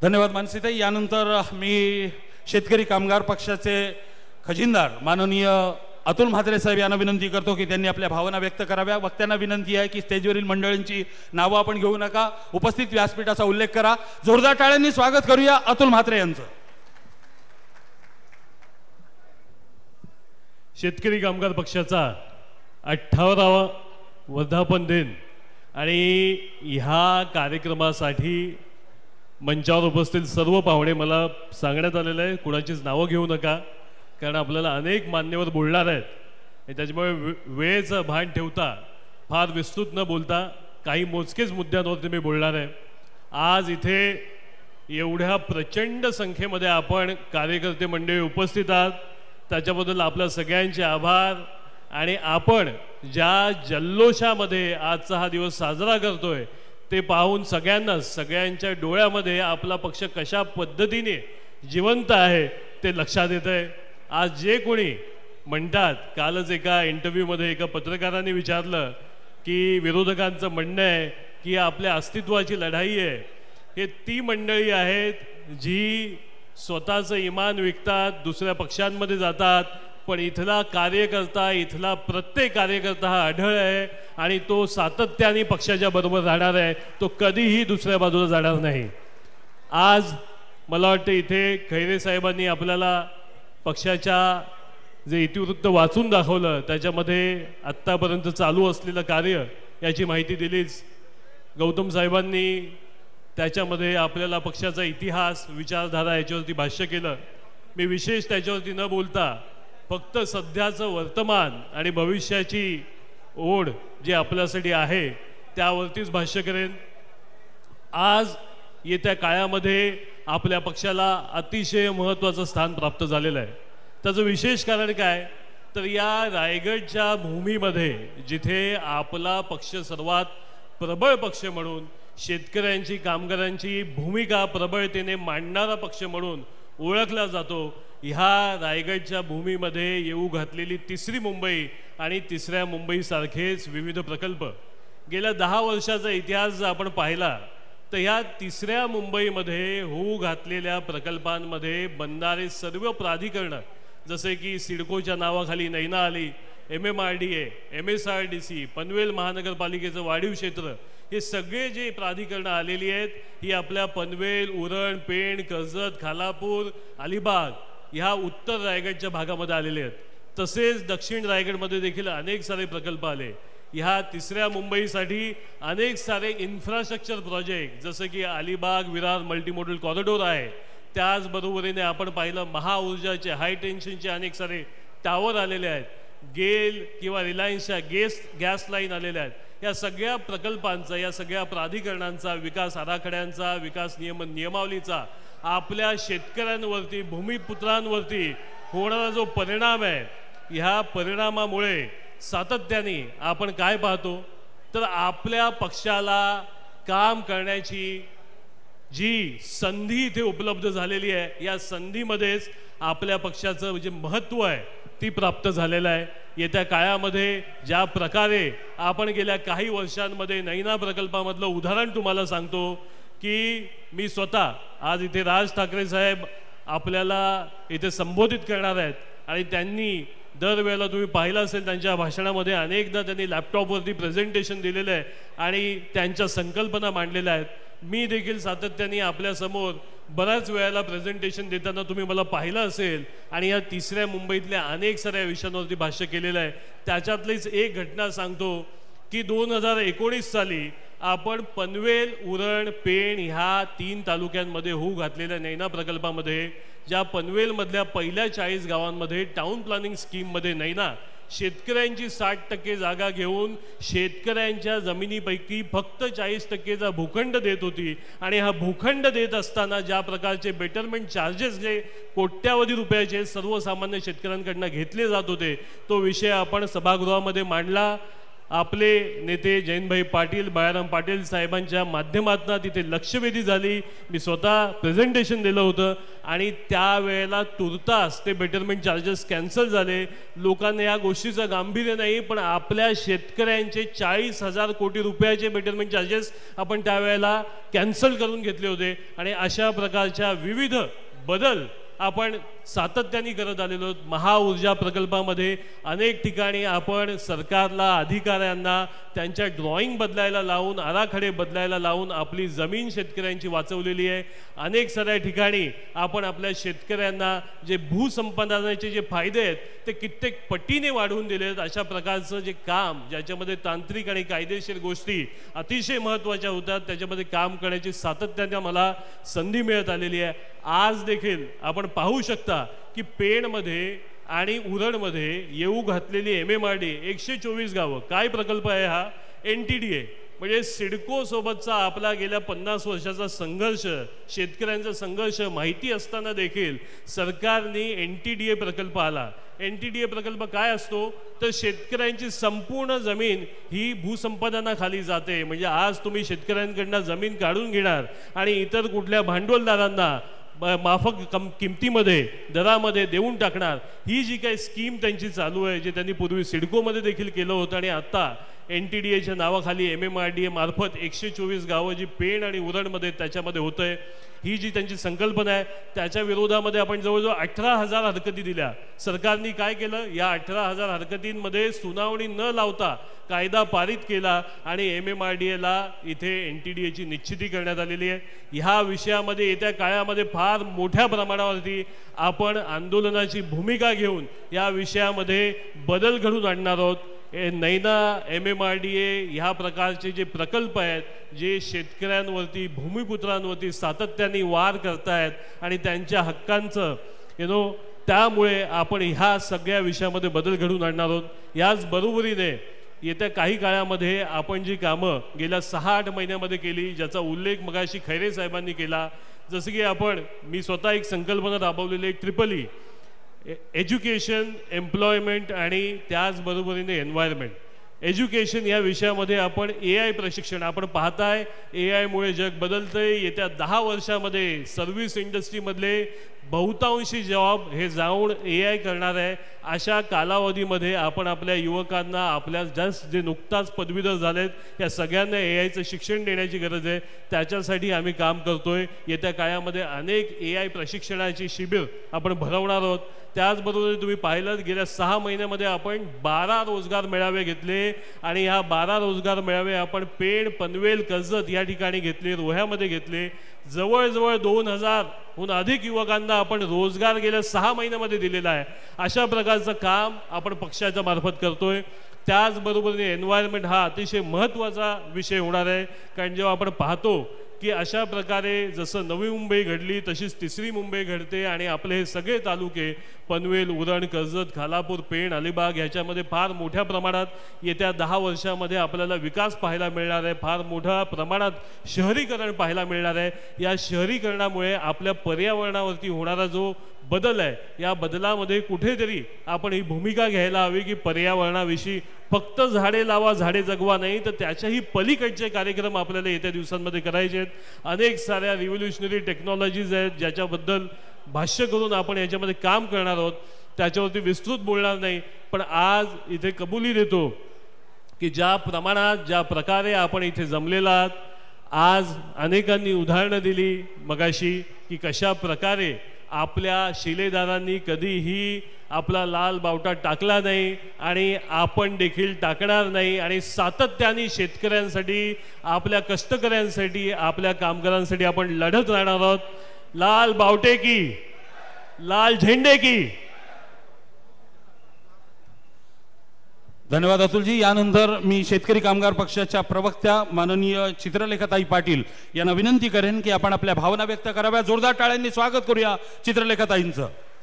धन्यवाद मानसीताई। यानंतर मी शेतकरी कामगार पक्षाचे खजिनदार माननीय अतुल म्हात्रे साहेब यांना विनंती करतो की त्यांनी आपल्या भावना व्यक्त कराव्या। वक्त्यांना विनंती आहे की स्टेजवरील मंडळींची नावं आपण घेऊ नका, उपस्थित व्यासपीठाचा उल्लेख करा। जोरदार टाळ्यांनी स्वागत करूया अतुल म्हात्रे यांचं। शेतकरी कामगार पक्षाचा 58वा वर्धापन दिन आणि ह्या कार्यक्रमासाठी मंचावर उपस्थित सर्व पाहुणे मला सांगण्यात आलेलं आहे कुणाचीच नावं घेऊ नका, कारण आपल्याला अनेक मान्यवर बोलणार आहेत। त्याच्यामुळे वेळेचं भान ठेवता फार विस्तृत न बोलता काही मोजकेच मुद्द्यांवरती मी बोलणार आहे। आज इथे एवढ्या प्रचंड संख्येमध्ये आपण कार्यकर्ते मंडळी उपस्थित आहात, त्याच्याबद्दल आपल्या सगळ्यांचे आभार। आणि आपण ज्या जल्लोषामध्ये आजचा हा दिवस साजरा करतोय ते पाहून सगळ्यांच्या डोळ्यामध्ये आपला पक्ष कशा पद्धतीने जिवंत आहे ते लक्षात येतंय। आज जे कोणी म्हणतात, कालच एका इंटरव्ह्यूमध्ये एका पत्रकाराने विचारलं की विरोधकांचं म्हणणं आहे की आपल्या अस्तित्वाची लढाई आहे, हे ती मंडळी आहेत जी स्वतःचं इमान विकतात, दुसऱ्या पक्षांमध्ये जातात, पण इथला कार्यकर्ता, इथला प्रत्येक कार्यकर्ता हा अढळ आहे आणि तो सातत्याने पक्षाच्या बरोबर राहणार आहे, तो कधीही दुसऱ्या बाजूला जाणार नाही। आज मला वाटतं इथे खैरे साहेबांनी आपल्याला पक्षाच्या जे इतिवृत्त वाचून दाखवलं त्याच्यामध्ये आत्तापर्यंत चालू असलेलं कार्य याची माहिती दिलीच। गौतम साहेबांनी त्याच्यामध्ये आपल्याला पक्षाचा इतिहास, विचारधारा याच्यावरती भाष्य केलं। मी विशेष त्याच्यावरती न बोलता फक्त सध्याचं वर्तमान आणि भविष्याची ओढ जी आपल्यासाठी आहे त्यावरतीच भाष्य करेन। आज येत्या काळामध्ये आपल्या पक्षाला अतिशय महत्त्वाचं स्थान प्राप्त झालेलं आहे। त्याचं विशेष कारण काय, तर या रायगडच्या भूमीमध्ये जिथे आपला पक्ष सर्वात प्रबळ पक्ष म्हणून, शेतकऱ्यांची, कामगारांची भूमिका प्रबळतेने मांडणारा पक्ष म्हणून ओळखला जातो, ह्या रायगडच्या भूमीमध्ये येऊ घातलेली तिसरी मुंबई आणि तिसऱ्या मुंबईसारखेच विविध प्रकल्प, गेल्या 10 वर्षाचा इतिहास जर आपण पाहिला तर ह्या तिसऱ्या मुंबईमध्ये होऊ घातलेल्या प्रकल्पांमध्ये बनणारे सर्व प्राधिकरणं, जसे की सिडकोच्या नावाखाली नैना आली, MMRDA, MSRDC, पनवेल महानगरपालिकेचं वाढीव क्षेत्र, हे सगळे जे प्राधिकरणं आलेली आहेत ही आपल्या पनवेल, उरण, पेण, कर्जत, खालापूर, अलिबाग ह्या उत्तर रायगडच्या भागामध्ये आलेले आहेत। तसेच दक्षिण रायगडमध्ये देखील अनेक सारे प्रकल्प आले। ह्या तिसऱ्या मुंबईसाठी अनेक सारे इन्फ्रास्ट्रक्चर प्रोजेक्ट, जसे की अलिबाग विरार मल्टीमोडल कॉरिडॉर आहे, त्याचबरोबरीने आपण पाहिलं महाऊर्जाचे, हाय टेन्शनचे अनेक सारे टावर आलेले आहेत, गेल किंवा रिलायन्सच्या गॅस लाईन आलेल्या आहेत। या सगळ्या प्रकल्पांचा, या सगळ्या प्राधिकरणांचा, विकास आराखड्यांचा, विकास नियमावलीचा आपल्या शेतकऱ्यांवरती, भूमिपुत्रांवरती होणारा जो परिणाम आहे, ह्या परिणामामुळे सातत्याने आपण काय पाहतो, तर आपल्या पक्षाला काम करण्याची जी संधी इथे उपलब्ध झालेली आहे, या संधीमध्येच आपल्या पक्षाचं जे महत्त्व आहे ती प्राप्त झालेलं आहे। येत्या काळामध्ये ज्या प्रकारे आपण गेल्या काही वर्षांमध्ये नैना प्रकल्पामधलं उदाहरण तुम्हाला सांगतो की मी स्वतः आज इथे राज ठाकरे साहेब आपल्याला इथे संबोधित करणार आहेत आणि त्यांनी दरवेळेला तुम्ही पाहिलं असेल त्यांच्या भाषणामध्ये अनेकदा त्यांनी लॅपटॉपवरती प्रेझेंटेशन दिलेलं आहे आणि त्यांच्या संकल्पना मांडलेल्या आहेत। मी देखील सातत्याने आपल्यासमोर बऱ्याच वेळेला प्रेझेंटेशन देताना तुम्ही मला पाहिलं असेल आणि या तिसऱ्या मुंबईतल्या अनेक साऱ्या विषयांवरती भाष्य केलेलं आहे। त्याच्यातलीच एक घटना सांगतो की 2019 साली आपण पनवेल, उरण, पेण ह्या 3 तालुक्यांमध्ये होऊ घातलेल्या नैना प्रकल्पामध्ये, ज्या पनवेलमधल्या पहिल्या 40 गावांमध्ये टाउन प्लॅनिंग स्कीममध्ये नैना शेतकऱ्यांची 60% जागा घेऊन शेतकऱ्यांच्या जमिनीपैकी फक्त 40%चा भूखंड देत होती आणि हा भूखंड देत असताना ज्या प्रकारचे बेटरमेंट चार्जेस जे कोट्यावधी रुपयाचे सर्वसामान्य शेतकऱ्यांकडून घेतले जात होते, तो विषय आपण सभागृहामध्ये मांडला। आपले नेते जयंतभाई पाटील, बाळाराम पाटील साहेबांच्या माध्यमातून तिथे लक्षवेधी झाली. मी स्वतः प्रेझेंटेशन दिलं होतं आणि त्यावेळेला तुर्तास ते बेटरमेंट चार्जेस कॅन्सल झाले. लोकांना या गोष्टीचं गांभीर्य नाही, पण आपल्या शेतकऱ्यांचे 40,000 कोटी रुपयाचे बेटरमेंट चार्जेस आपण त्यावेळेला कॅन्सल करून घेतले होते. आणि अशा प्रकारच्या विविध बदल आपण सातत्याने करत आलेलो आहोत. महाऊर्जा प्रकल्पामध्ये अनेक ठिकाणी आपण सरकारला, अधिकाऱ्यांना त्यांच्या ड्रॉइंग बदलायला लावून, आराखडे बदलायला लावून आपली जमीन शेतकऱ्यांची वाचवलेली आहे. अनेक साऱ्या ठिकाणी आपण आपल्या शेतकऱ्यांना जे भूसंपादनाचे जे फायदे आहेत ते कित्येक पटीने वाढवून दिले आहेत. अशा प्रकारचं जे काम ज्याच्यामध्ये तांत्रिक आणि कायदेशीर गोष्टी अतिशय महत्त्वाच्या होतात त्याच्यामध्ये काम करण्याची सातत्याने मला संधी मिळत आलेली आहे. आज देखील आपण पाहू शकता की पेणमध्ये आणि उरणमध्ये येऊ घातलेली MMRD 124 गावं. काय प्रकल्प आहे हा? NTDA म्हणजे सिडको सोबतचा आपला गेल्या 50 वर्षाचा संघर्ष, शेतकऱ्यांचा संघर्ष माहिती असताना देखील सरकारने NTDA प्रकल्प आला. NTDA प्रकल्प काय असतो तर शेतकऱ्यांची संपूर्ण जमीन ही भूसंपादनाखाली जाते. म्हणजे आज तुम्ही शेतकऱ्यांकडनं जमीन काढून घेणार आणि इतर कुठल्या भांडवलदारांना माफक किमतीमध्ये, दरामध्ये देऊन टाकणार. ही जी काही स्कीम त्यांची चालू आहे, जे त्यांनी पूर्वी सिडकोमध्ये देखील केलं होतं आणि आता NTDAच्या नावाखाली MMRDA मार्फत 124 गावं जी पेण आणि उरणमध्ये त्याच्यामध्ये होतं आहे, ही जी त्यांची संकल्पना आहे त्याच्या विरोधामध्ये आपण जवळजवळ 18,000 हरकती दिल्या. सरकारने काय केलं? या 18,000 हरकतींमध्ये सुनावणी न लावता कायदा पारित केला आणि MMRDAला इथे NTDAची निश्चिती करण्यात आलेली आहे. ह्या विषयामध्ये येत्या काळामध्ये फार मोठ्या प्रमाणावरती आपण आंदोलनाची भूमिका घेऊन या विषयामध्ये बदल घडून आणणार आहोत. नैना, MMRDA ह्या प्रकारचे जे प्रकल्प आहेत जे शेतकऱ्यांवरती, भूमिपुत्रांवरती सातत्याने वार करतायत आणि त्यांच्या हक्कांचं त्यामुळे आपण ह्या सगळ्या विषयामध्ये बदल घडून आणणार आहोत. याच बरोबरीने येत्या काही काळामध्ये आपण जी कामं गेल्या 6-8 महिन्यामध्ये केली, ज्याचा उल्लेख मगाशी खैरे साहेबांनी केला, जसं की मी स्वतः एक संकल्पना राबवलेली ट्रिपल एज्युकेशन, एम्प्लॉयमेंट आणि त्याचबरोबरीने एन्व्हायरमेंट. एज्युकेशन या विषयामध्ये आपण AI प्रशिक्षण, आपण पाहताय AI मुळे जग बदलतंय. येत्या 10 वर्षामध्ये सर्व्हिस इंडस्ट्रीमधले बहुतांशी जॉब हे जाऊन AI करणार आहे. अशा कालावधीमध्ये आपण आपल्या युवकांना, आपल्या जे नुकताच पदवीधर झालेत या सगळ्यांना AIचं शिक्षण देण्याची गरज आहे. त्याच्यासाठी आम्ही काम करतोय. येत्या काळामध्ये अनेक AI प्रशिक्षणाची शिबिर आपण भरवणार आहोत. त्याचबरोबर तुम्ही पाहिलं गेल्या 6 महिन्यामध्ये आपण 12 रोजगार मेळावे घेतले आणि ह्या 12 रोजगार मेळावे आपण पेण, पनवेल, कर्जत या ठिकाणी घेतले, रोह्यामध्ये घेतले. जवळजवळ 2000हून अधिक युवकांना आपण रोजगार गेल्या 6 महिन्यामध्ये दिलेला आहे. अशा प्रकारचं काम आपण पक्षाच्या मार्फत करतोय. त्याचबरोबरीने एन्व्हायरमेंट हा अतिशय महत्त्वाचा विषय होणार आहे. कारण जेव्हा आपण पाहतो की अशा प्रकारे जसं नवी मुंबई घडली तशीच तिसरी मुंबई घडते आणि आपले हे सगळे तालुके पनवेल, उरण, कर्जत, खालापूर, पेण, अलिबाग ह्याच्यामध्ये फार मोठ्या प्रमाणात येत्या 10 वर्षामध्ये आपल्याला विकास पाहायला मिळणार आहे. फार मोठ्या प्रमाणात शहरीकरण पाहायला मिळणार आहे. या शहरीकरणामुळे आपल्या पर्यावरणावरती होणारा जो बदल आहे या बदलामध्ये कुठेतरी आपण ही भूमिका घ्यायला हवी की पर्यावरणाविषयी फक्त झाडे लावा, झाडे जगवा नाही, तर त्याच्याही पलीकडचे कार्यक्रम आपल्याला येत्या दिवसांमध्ये करायचे आहेत. अनेक साऱ्या रिव्होल्युशनरी टेक्नॉलॉजीज आहेत ज्याच्याबद्दल भाष्य करून आपण याच्यामध्ये काम करणार आहोत. त्याच्यावरती विस्तृत बोलणार नाही, पण आज इथे कबुली देतो की ज्या प्रमाणात, ज्या प्रकारे आपण इथे जमलेला आहात. आज अनेकांनी उदाहरणं दिली मगाशी की कशा प्रकारे आपल्या शिलेदारांनी कधीही आपला लाल बावटा टाकला नाही आणि आपण देखील टाकणार नाही आणि सातत्याने शेतकऱ्यांसाठी, आपल्या कष्टकऱ्यांसाठी, आपल्या कामगारांसाठी आपण लढत राहणार आहोत. लाल बावटे की, लाल झेंडे की. धन्यवाद अतुलजी. यानंतर मी शेतकरी कामगार पक्षाच्या प्रवक्त्या माननीय चित्रलेखाताई पाटील यांना विनंती करेन की आपण आपल्या भावना व्यक्त कराव्या. जोरदार टाळ्यांनी स्वागत करूया चित्रलेखाताईंचं.